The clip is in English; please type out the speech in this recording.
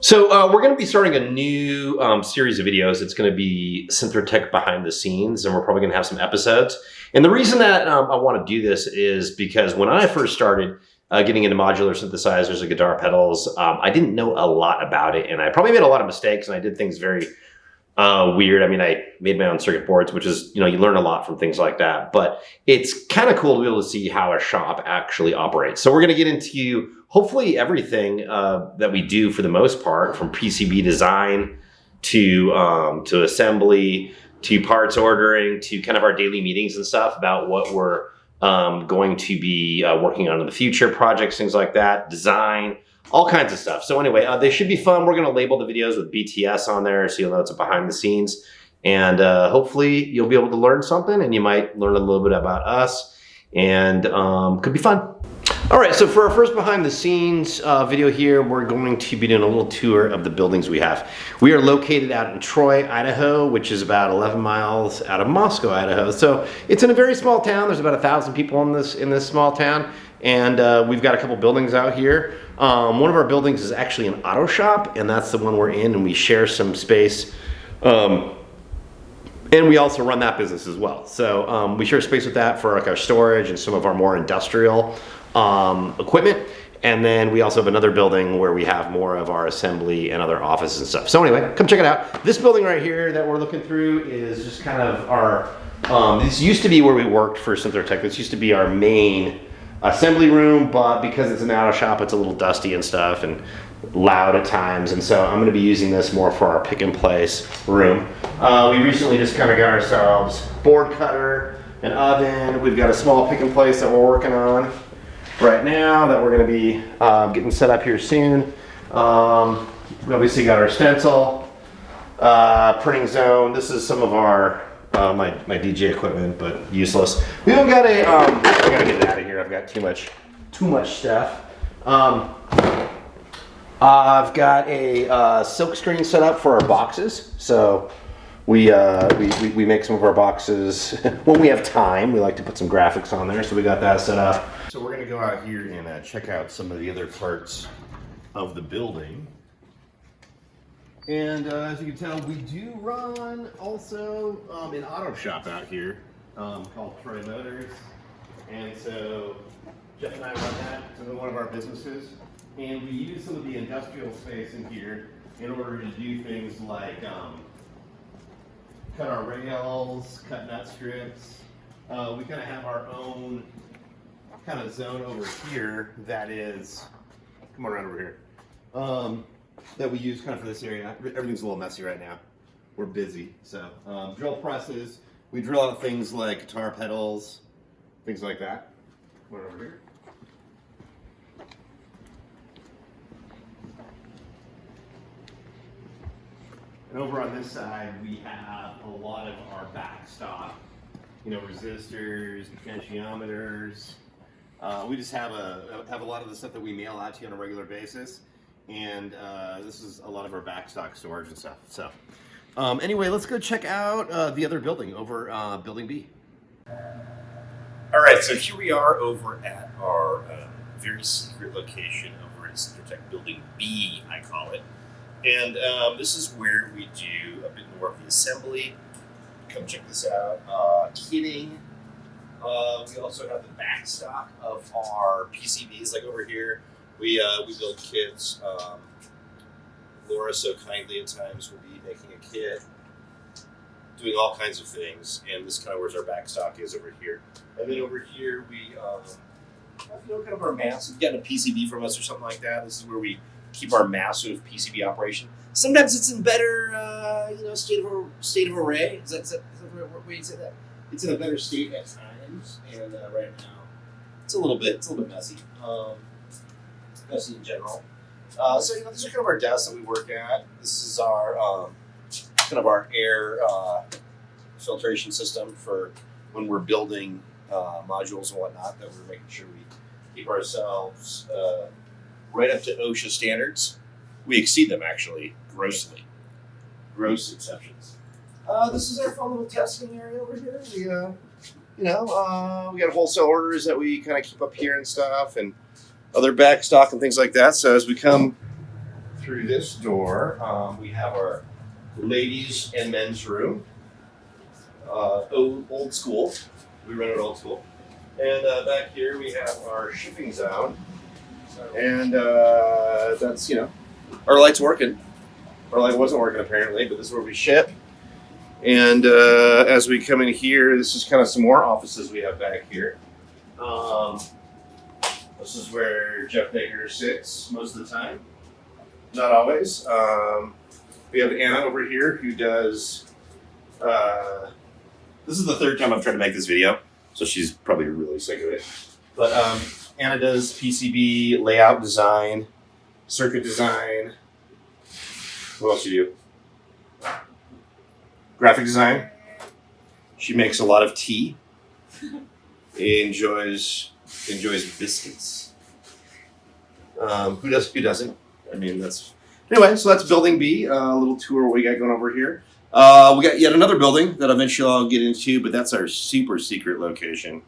So we're going to be starting a new series of videos. It's going to be Synthrotek behind the scenes, and we're probably going to have some episodes. And the reason that I want to do this is because when I first started getting into modular synthesizers and guitar pedals, I didn't know a lot about it, and I probably made a lot of mistakes, and I did things very weird. I mean, I made my own circuit boards, which is, you learn a lot from things like that. But it's kind of cool to be able to see how a shop actually operates. So we're going to get into hopefully everything that we do for the most part, from PCB design to assembly to parts ordering to kind of our daily meetings and stuff about what we're going to be working on in the future, projects, things like that, design, all kinds of stuff. So anyway, they should be fun. We're going to label the videos with BTS on there so you'll know it's a behind the scenes. And hopefully you'll be able to learn something, and you might learn a little bit about us, and could be fun. All right, so for our first behind the scenes video here, we're going to be doing a little tour of the buildings we have. We are located out in Troy, Idaho, which is about 11 miles out of Moscow, Idaho. So it's in a very small town. There's about 1,000 people in this small town. And we've got a couple buildings out here. One of our buildings is actually an auto shop, and that's the one we're in, and we share some space. And we also run that business as well. So we share space with that for like our storage and some of our more industrial equipment. And then we also have another building where we have more of our assembly and other offices and stuff. So anyway, come check it out. This building right here that we're looking through is just kind of our, this used to be where we worked for Synthrotek. This used to be our main assembly room, but because it's an auto shop, it's a little dusty and stuff and loud at times. And so I'm going to be using this more for our pick and place room. We recently just kind of got ourselves board cutter, an oven. We've got a small pick and place that we're working on right now that we're going to be getting set up here soon. We obviously got our stencil, printing zone. This is some of our my DJ equipment, but useless. We don't got a I gotta get it out of here. I've got too much stuff. I've got a silk screen set up for our boxes. So we make some of our boxes when we have time. We like to put some graphics on there, so we got that set up. So we're gonna go out here and check out some of the other parts of the building. And as you can tell, we do run also an auto shop out here called Troy Motors. And so Jeff and I run that. It's one of our businesses. And we use some of the industrial space in here in order to do things like cut our rails, cut nut strips. We kind of have our own kind of zone over here that is, come on around over here, that we use kind of for this area. Everything's a little messy right now. We're busy. So drill presses, we drill out things like guitar pedals, things like that. Come on over here. And over on this side, we have a lot of our back stock, resistors, potentiometers. We just have a lot of the stuff that we mail out to you on a regular basis. And this is a lot of our backstock storage and stuff. So anyway, let's go check out the other building over Building B. All right, so here we are over at our very secret location over at Synthrotek Building B, I call it. And this is where we do a bit more of the assembly. Come check this out. Kitting. We also have the backstock of our PCBs, like over here. We build kits. Laura so kindly at times will be making a kit, doing all kinds of things, and this kind of where our backstock is over here. And then over here we kind of our massive. You got a PCB from us or something like that. This is where we keep our massive PCB operation. Sometimes it's in better state of array. Is that the right way you say that? It's in a better state at times, and right now it's a little bit messy. Messy in general. So these are kind of our desks that we work at. This is our kind of our air filtration system for when we're building modules and whatnot, that we're making sure we keep ourselves right up to OSHA standards. We exceed them actually grossly. Gross exceptions. This is our fun little testing area over here. We got wholesale orders that we kind of keep up here and stuff, and other back stock and things like that. So as we come through this door, we have our ladies and men's room. Old school. We run it old school. And back here we have our shipping zone. And that's, you know, our light's working. Our light wasn't working apparently, but this is where we ship. And as we come in here, this is kind of some more offices we have back here. This is where Jeff Baker sits most of the time. Not always. We have Anna over here who does. This is the third time I've tried to make this video, so she's probably really sick of it. But Anna does PCB layout design, circuit design. What else do you do? Graphic design. She makes a lot of tea. Enjoys biscuits. Who doesn't? I mean, that's anyway. So that's building B. A little tour we got going over here. We got yet another building that eventually I'll get into, but that's our super secret location.